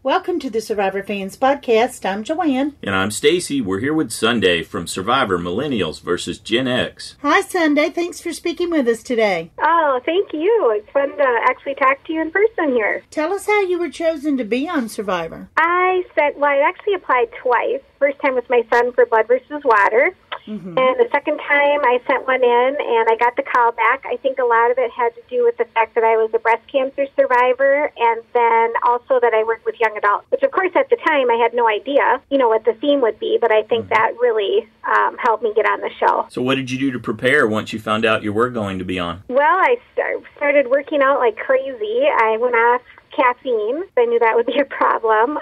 Welcome to the Survivor Fans Podcast. I'm Joanne. And I'm Stacy. We're here with Sunday from Survivor Millennials versus Gen X. Hi, Sunday. Thanks for speaking with us today. Oh, thank you. It's fun to actually talk to you in person here. Tell us how you were chosen to be on Survivor. I actually applied twice. First time with my son for Blood versus Water. Mm-hmm. And the second time I sent one in and I got the call back. I think a lot of it had to do with the fact that I was a breast cancer survivor and then also that I worked with young adults, which of course at the time I had no idea, what the theme would be, but I think that really helped me get on the show. So what did you do to prepare once you found out you were going to be on? Well, I started working out like crazy. I went off caffeine. I knew that would be a problem.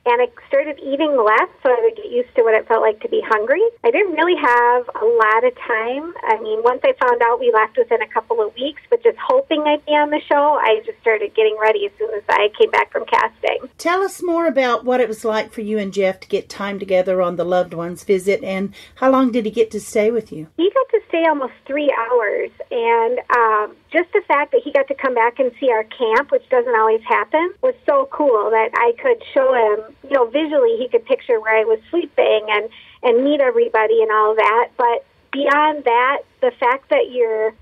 And I started eating less so I would get used to what it felt like to be hungry. I didn't really have a lot of time. I mean, once I found out, we left within a couple of weeks, but just hoping I'd be on the show, I just started getting ready as soon as I came back from casting. Tell us more about what it was like for you and Jeff to get time together on the loved ones visit, and how long did he get to stay with you? He got to stay almost 3 hours, and just the fact that he got to come back and see our camp, which doesn't always happen, was so cool that I could show him, visually he could picture where I was sleeping and meet everybody and all that. But beyond that, the fact that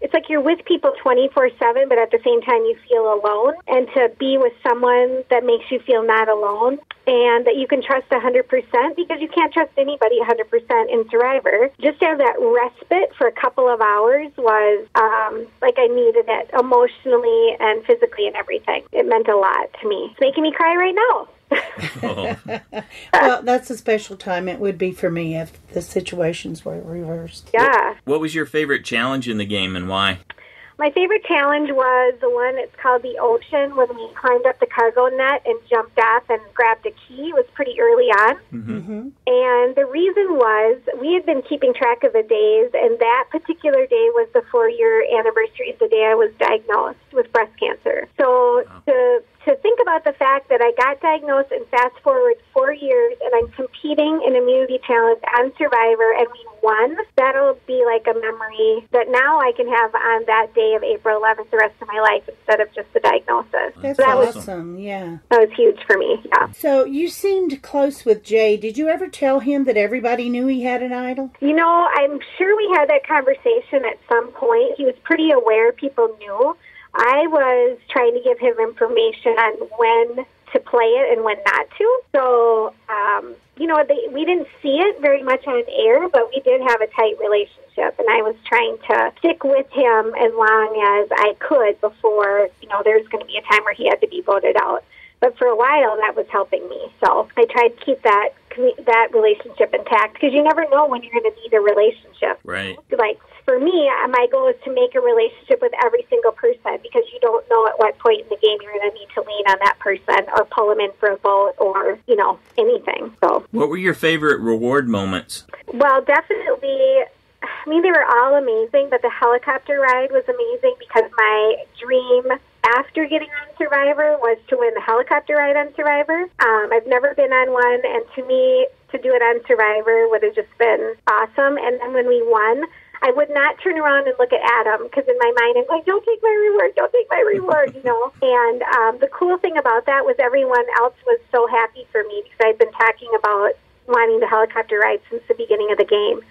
it's like you're with people 24/7, but at the same time you feel alone. And to be with someone that makes you feel not alone and that you can trust 100%, because you can't trust anybody 100% in Survivor. Just to have that respite for a couple of hours was like I needed it emotionally and physically and everything. It meant a lot to me. It's making me cry right now. Oh. Well, that's a special time. It would be for me if the situations were reversed. Yeah. What was your favorite challenge in the game and why? My favorite challenge was the one that's called the Ocean, when we climbed up the cargo net and jumped off and grabbed a key. It was pretty early on. Mm-hmm. And the reason was we had been keeping track of the days, and that particular day was the 4-year anniversary of the day I was diagnosed with breast cancer. So to think about the fact that I got diagnosed and fast forward 4 years and I'm competing in Immunity Challenge on Survivor and we won, that'll be like a memory that now I can have on that day of April 11th the rest of my life instead of just the diagnosis. That's awesome. That was huge for me, yeah. So you seemed close with Jay. Did you ever tell him that everybody knew he had an idol? I'm sure we had that conversation at some point. He was pretty aware people knew. I was trying to give him information on when to play it and when not to. So, we didn't see it very much on air, but we did have a tight relationship, and I was trying to stick with him as long as I could before, there was going to be a time where he had to be voted out. But for a while, that was helping me. So I tried to keep that relationship intact, because you never know when you're going to need a relationship. Right. Like, for me, my goal is to make a relationship with every single person, because you don't know at what point in the game you're going to need to lean on that person or pull them in for a vote or, anything. So, what were your favorite reward moments? Well, definitely, they were all amazing, but the helicopter ride was amazing because my dream after getting on Survivor was to win the helicopter ride on Survivor. I've never been on one, and to me, to do it on Survivor would have just been awesome. And then when we won, I would not turn around and look at Adam, because in my mind I'm like, don't take my reward, And the cool thing about that was everyone else was so happy for me, because I'd been talking about wanting the helicopter ride since the beginning of the game.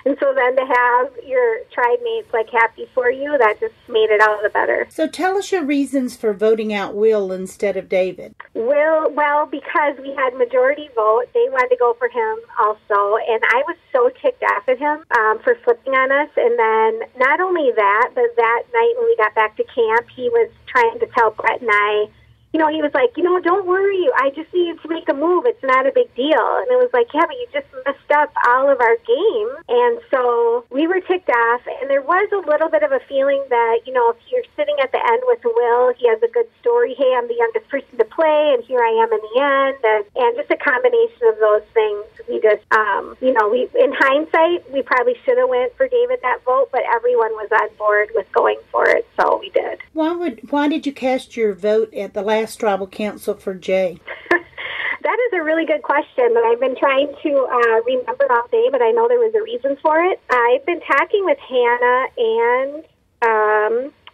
And so then to have your tribe mates happy for you, that just made it all the better. So tell us your reasons for voting out Will instead of David. Will, well, because we had majority vote, they wanted to go for him also, and I was so ticked off at him for flipping on us. And then not only that, but that night when we got back to camp, he was trying to tell Brett and I, he was like, don't worry, I just needed to make a move. It's not a big deal. And it was like, yeah, but you just messed up all of our game. And so we were ticked off. And there was a little bit of a feeling that, if you're sitting at the end with Will, he has a good story. Hey, I'm the youngest person to play, and here I am in the end. And just a combination of those things. We just, in hindsight, we probably should have went for David that vote, but everyone was on board with going for it, so we did. Why did you cast your vote at the last tribal council for Jay? That is a really good question that I've been trying to remember all day, but I know there was a reason for it. I've been talking with Hannah and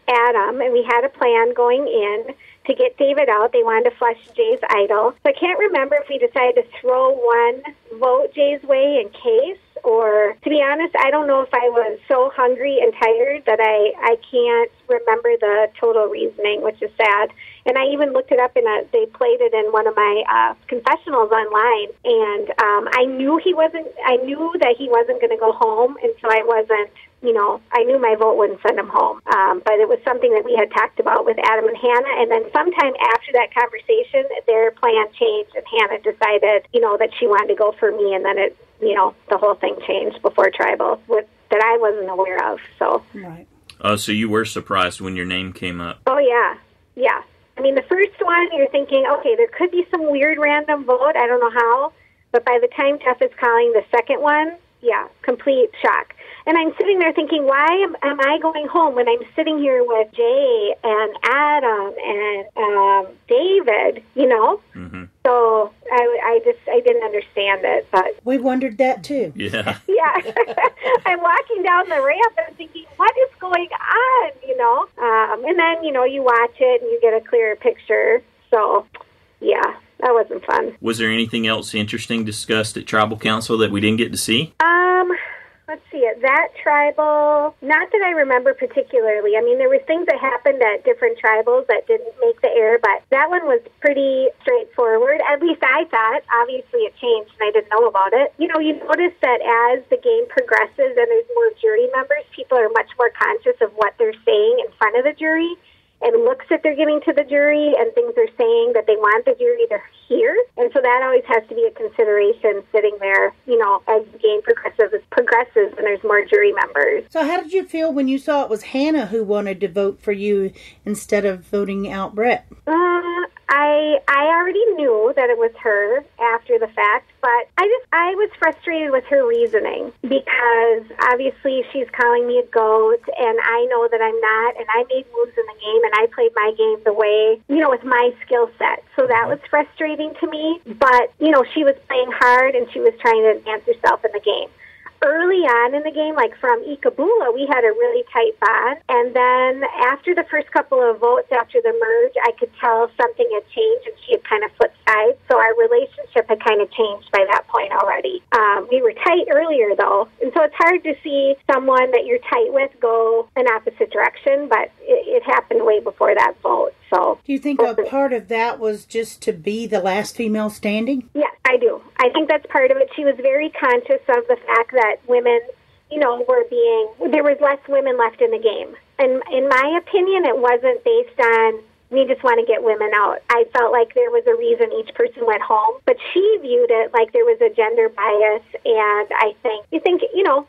Adam, and we had a plan going in to get David out. They wanted to flush Jay's idol. So I can't remember if we decided to throw one vote Jay's way in case, or to be honest, I don't know if I was so hungry and tired that I can't remember the total reasoning, which is sad. And I even looked it up they played it in one of my confessionals online, and I knew that he wasn't going to go home until I knew my vote wouldn't send him home. But it was something that we had talked about with Adam and Hannah, and then sometime after that conversation, their plan changed, and Hannah decided, that she wanted to go for me, and then the whole thing changed before Tribal that I wasn't aware of. So. Right. So you were surprised when your name came up. Oh, yeah. Yeah. I mean, the first one, you're thinking, okay, there could be some weird random vote. I don't know how. But by the time Jeff is calling the second one, yeah, complete shock. And I'm sitting there thinking, why am I going home when I'm sitting here with Jay and Adam and David, Mm-hmm. So I didn't understand it. But we wondered that too. Yeah. Yeah. I'm walking down the ramp and thinking, what is going on, And then, you watch it and you get a clearer picture. So, yeah, that wasn't fun. Was there anything else interesting discussed at Tribal Council that we didn't get to see? Let's see, at that tribal, not that I remember particularly. I mean, there were things that happened at different tribals that didn't make the air, but that one was pretty straightforward. At least I thought. Obviously, it changed, and I didn't know about it. You notice that as the game progresses and there's more jury members, people are much more conscious of what they're saying in front of the jury, and looks that they're giving to the jury and things they're saying that they want the jury to hear. And so that always has to be a consideration sitting there, as the game progresses and there's more jury members. So how did you feel when you saw it was Hannah who wanted to vote for you instead of voting out Brett? I already knew that it was her after the fact, but I was frustrated with her reasoning because obviously she's calling me a goat, and I know that I'm not, and I made moves in the game, and I played my game the way, with my skill set. So that was frustrating to me, but, she was playing hard, and she was trying to advance herself in the game. Early on in the game, like from Ikabula, we had a really tight bond. And then after the first couple of votes after the merge, I could tell something had changed and she had kind of flipped sides. So our relationship had kind of changed by that point already. We were tight earlier, though. And so it's hard to see someone that you're tight with go an opposite direction, but it happened way before that vote. So, do you think a part of that was just to be the last female standing? Yes, I do. I think that's part of it. She was very conscious of the fact that women, there was less women left in the game. And in my opinion, it wasn't based on, we just want to get women out. I felt like there was a reason each person went home, but she viewed it like there was a gender bias, and I think,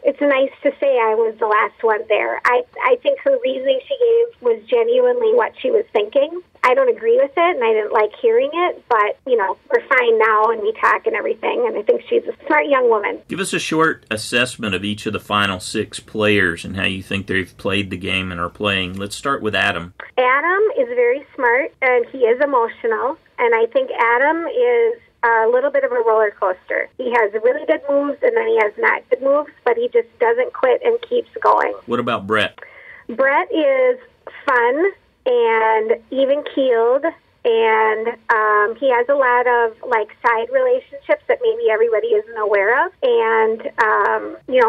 it's nice to say I was the last one there. I think her reasoning she gave was genuinely what she was thinking. I don't agree with it, and I didn't like hearing it, but, we're fine now, and we talk and everything, and I think she's a smart young woman. Give us a short assessment of each of the final 6 players and how you think they've played the game and are playing. Let's start with Adam. Adam is very smart, and he is emotional, and I think Adam is a little bit of a roller coaster. He has really good moves, and then he has not good moves, but he just doesn't quit and keeps going. What about Brett? Brett is fun and even-keeled, and he has a lot of, side relationships that maybe everybody isn't aware of, and,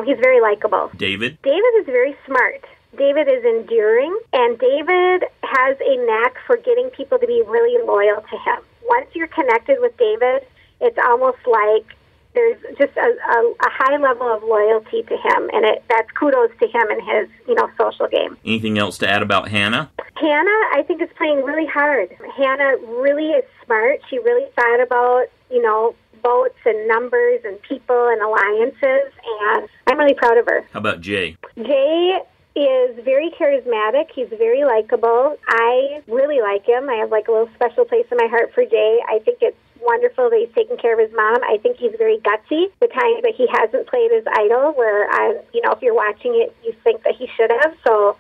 he's very likable. David? David is very smart. David is enduring, and David has a knack for getting people to be really loyal to him. Once you're connected with David, it's almost like there's just a high level of loyalty to him, and that's kudos to him and his, social game. Anything else to add about Hannah? Hannah, I think, is playing really hard. Hannah really is smart. She really thought about, votes and numbers and people and alliances, and I'm really proud of her. How about Jay? Jay is very charismatic. He's very likable. I really like him. I have a little special place in my heart for Jay. I think it's wonderful that he's taking care of his mom. I think he's very gutsy. The time that he hasn't played his idol, where if you're watching it, you think that he should have. So,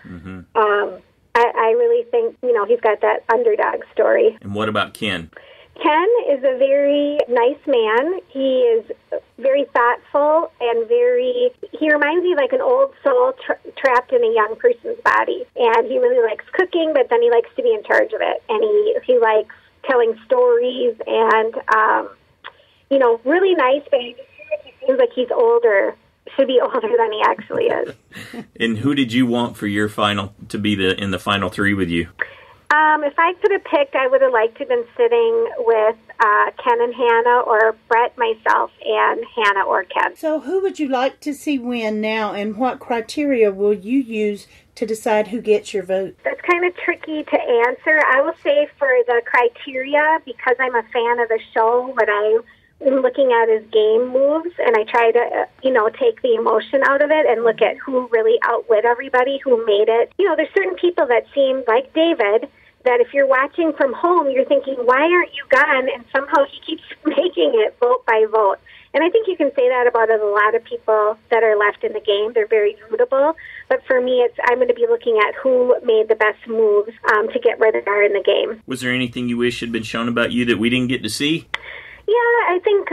I really think he's got that underdog story. And what about Ken? Ken is a very nice man. He is very thoughtful and he reminds me of like an old soul trapped in a young person's body. And he really likes cooking, but then he likes to be in charge of it. And he likes telling stories and, really nice, but he seems like he's should be older than he actually is. And who did you want for your to be in the final three with you? If I could have picked, I would have liked to have been sitting with Ken and Hannah, or Brett, myself, and Hannah or Ken. So who would you like to see win now, and what criteria will you use to decide who gets your vote? That's kind of tricky to answer. I will say for the criteria, because I'm a fan of the show, what I'm looking at is game moves, and I try to, take the emotion out of it and look at who really outwit everybody, who made it. There's certain people that seem like David, that if you're watching from home, you're thinking, why aren't you gone? And somehow he keeps making it vote by vote. And I think you can say that about a lot of people that are left in the game. They're very rootable. But for me, I'm going to be looking at who made the best moves to get where they are in the game. Was there anything you wish had been shown about you that we didn't get to see? Yeah, I think,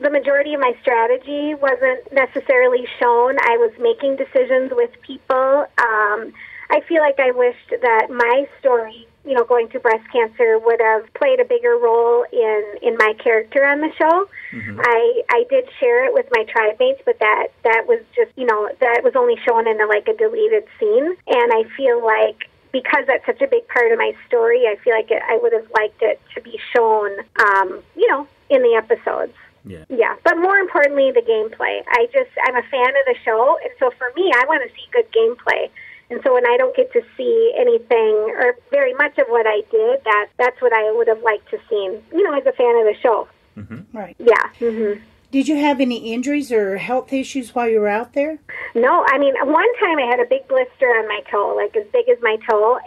the majority of my strategy wasn't necessarily shown. I was making decisions with people. I feel like I wished that my story, going through breast cancer, would have played a bigger role in my character on the show. Mm-hmm. I did share it with my tribe mates, but that was just, that was only shown in a deleted scene. And I feel like because that's such a big part of my story, I feel like I would have liked it to be shown, in the episodes. Yeah. But more importantly, the gameplay. I'm a fan of the show, and so for me, I want to see good gameplay. And so when I don't get to see anything or very much of what I did, that's what I would have liked to seen, as a fan of the show. Mm-hmm. Right. Yeah. Mm-hmm. Did you have any injuries or health issues while you were out there? No, one time I had a big blister on my toe, like as big as my toe,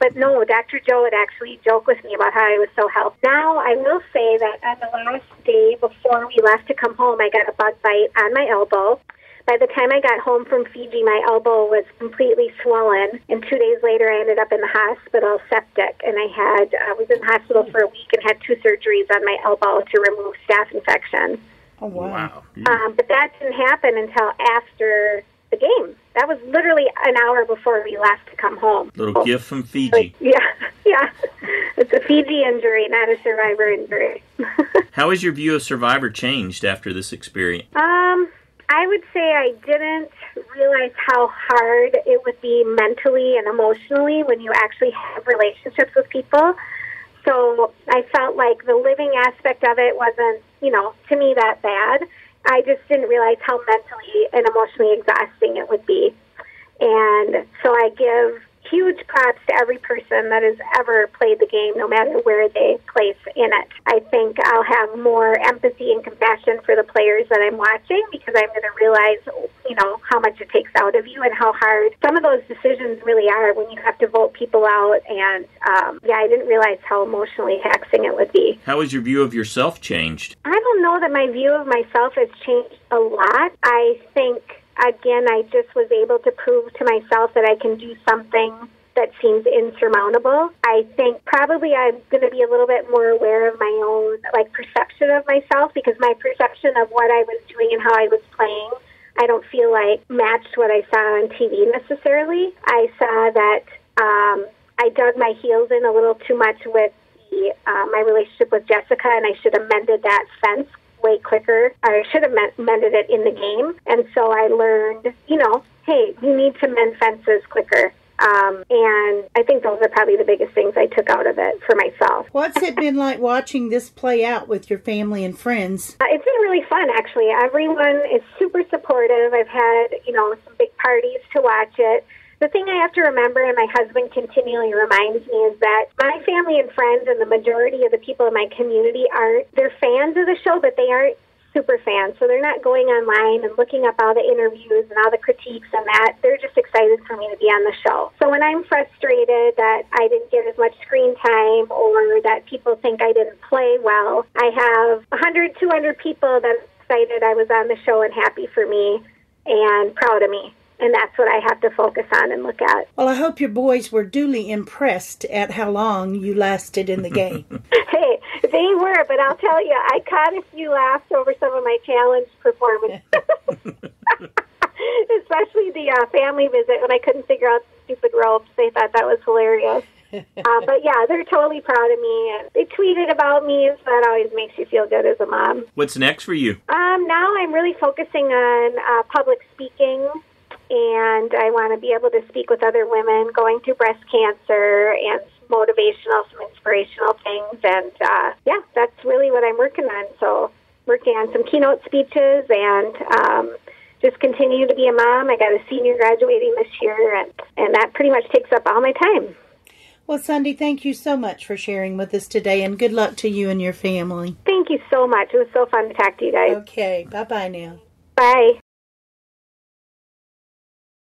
but no, Dr. Joe would actually joke with me about how I was so healthy. Now, I will say that on the last day before we left to come home, I got a bug bite on my elbow. By the time I got home from Fiji, my elbow was completely swollen, and 2 days later I ended up in the hospital septic, and I was in the hospital for a week and had 2 surgeries on my elbow to remove staph infection. Oh, wow. But that didn't happen until after the game. That was literally an hour before we left to come home. Little gift from Fiji. Yeah. It's a Fiji injury, not a Survivor injury. How has your view of Survivor changed after this experience? I would say I didn't realize how hard it would be mentally and emotionally when you actually have relationships with people. So I felt like the living aspect of it wasn't, to me that bad. I just didn't realize how mentally and emotionally exhausting it would be. And so I give huge props to every person that has ever played the game, no matter where they place in it. I think I'll have more empathy and compassion for the players that I'm watching, because I'm going to realize, how much it takes out of you and how hard some of those decisions really are when you have to vote people out. And, I didn't realize how emotionally taxing it would be. How has your view of yourself changed? I don't know that my view of myself has changed a lot. I think, again, I just was able to prove to myself that I can do something that seems insurmountable. I think probably I'm going to be a little bit more aware of my own perception of myself, because my perception of what I was doing and how I was playing, I don't feel like matched what I saw on TV necessarily. I saw that I dug my heels in a little too much with my relationship with Jessica, and I should have mended that fence way quicker, or I should have mended it in the game. And so I learned, hey, you need to mend fences quicker. And I think those are probably the biggest things I took out of it for myself. What's it been like watching this play out with your family and friends? It's been really fun, actually. Everyone is super supportive. I've had, some big parties to watch it. The thing I have to remember, and my husband continually reminds me, is that my family and friends and the majority of the people in my community they're fans of the show, but they aren't super fans. So they're not going online and looking up all the interviews and all the critiques and that. They're just excited for me to be on the show. So when I'm frustrated that I didn't get as much screen time, or that people think I didn't play well, I have 100, 200 people that are excited I was on the show and happy for me and proud of me. And that's what I have to focus on and look at. Well, I hope your boys were duly impressed at how long you lasted in the game. Hey, they were, but I'll tell you, I caught a few laughs over some of my challenge performances. Especially the family visit when I couldn't figure out the stupid ropes. They thought that was hilarious. But yeah, they're totally proud of me. And they tweeted about me, so that always makes you feel good as a mom. What's next for you? Now I'm really focusing on public speaking, and I want to be able to speak with other women going through breast cancer and some inspirational things. And yeah, that's really what I'm working on. So working on some keynote speeches and just continue to be a mom. I got a senior graduating this year, and that pretty much takes up all my time. Well, Sunday, thank you so much for sharing with us today, and good luck to you and your family. Thank you so much. It was so fun to talk to you guys. Okay, bye-bye now. Bye.